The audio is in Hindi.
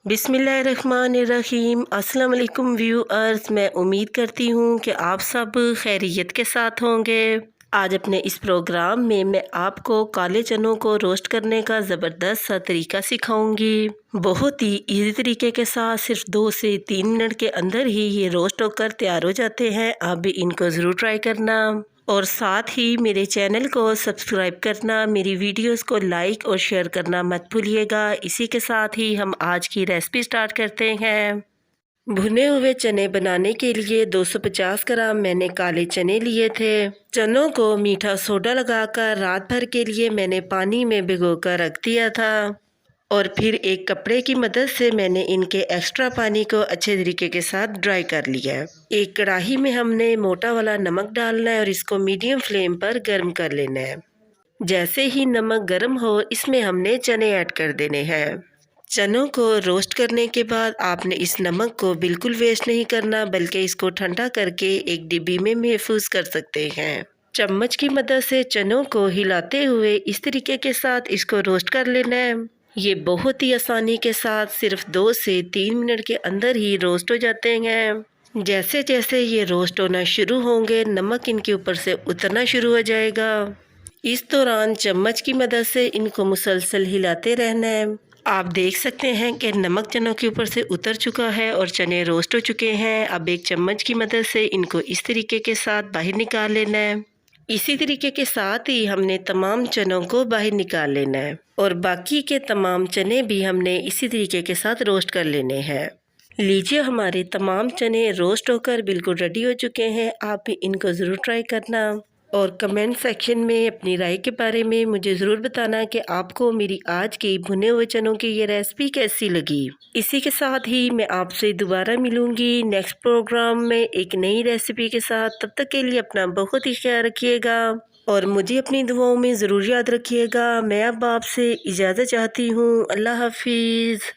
बिस्मिल्लाहिर्रहमानिर्रहीम। अस्सलाम वालेकुम व्यूअर्स, मैं उम्मीद करती हूँ कि आप सब खैरियत के साथ होंगे। आज अपने इस प्रोग्राम में मैं आपको काले चनों को रोस्ट करने का ज़बरदस्त सा तरीका सिखाऊंगी। बहुत ही इजी तरीके के साथ सिर्फ 2 से 3 मिनट के अंदर ही ये रोस्ट होकर तैयार हो जाते हैं। आप भी इनको ज़रूर ट्राई करना और साथ ही मेरे चैनल को सब्सक्राइब करना, मेरी वीडियोस को लाइक और शेयर करना मत भूलिएगा। इसी के साथ ही हम आज की रेसिपी स्टार्ट करते हैं। भुने हुए चने बनाने के लिए 250 ग्राम मैंने काले चने लिए थे। चनों को मीठा सोडा लगाकर रात भर के लिए मैंने पानी में भिगोकर रख दिया था और फिर एक कपड़े की मदद से मैंने इनके एक्स्ट्रा पानी को अच्छे तरीके के साथ ड्राई कर लिया है। एक कढ़ाई में हमने मोटा वाला नमक डालना है और इसको मीडियम फ्लेम पर गर्म कर लेना है। जैसे ही नमक गर्म हो, इसमें हमने चने ऐड कर देने हैं। चनों को रोस्ट करने के बाद आपने इस नमक को बिल्कुल वेस्ट नहीं करना, बल्कि इसको ठंडा करके एक डिब्बी में महफूज कर सकते हैं। चम्मच की मदद से चनों को हिलाते हुए इस तरीके के साथ इसको रोस्ट कर लेना है। ये बहुत ही आसानी के साथ सिर्फ 2 से 3 मिनट के अंदर ही रोस्ट हो जाते हैं। जैसे जैसे ये रोस्ट होना शुरू होंगे, नमक इनके ऊपर से उतरना शुरू हो जाएगा। इस दौरान चम्मच की मदद से इनको मुसलसल हिलाते रहना है। आप देख सकते हैं कि नमक चनों के ऊपर से उतर चुका है और चने रोस्ट हो चुके हैं। अब एक चम्मच की मदद से इनको इस तरीके के साथ बाहर निकाल लेना है। इसी तरीके के साथ ही हमने तमाम चनों को बाहर निकाल लेना है और बाकी के तमाम चने भी हमने इसी तरीके के साथ रोस्ट कर लेने हैं। लीजिए, हमारे तमाम चने रोस्ट होकर बिल्कुल रेडी हो चुके हैं। आप भी इनको ज़रूर ट्राई करना और कमेंट सेक्शन में अपनी राय के बारे में मुझे ज़रूर बताना कि आपको मेरी आज की भुने हुए चनों की ये रेसिपी कैसी लगी। इसी के साथ ही मैं आपसे दोबारा मिलूंगी नेक्स्ट प्रोग्राम में एक नई रेसिपी के साथ। तब तक के लिए अपना बहुत ही ख्याल रखिएगा और मुझे अपनी दुआओं में ज़रूर याद रखिएगा। मैं अब आपसे इजाज़त चाहती हूँ। अल्लाह हाफिज़।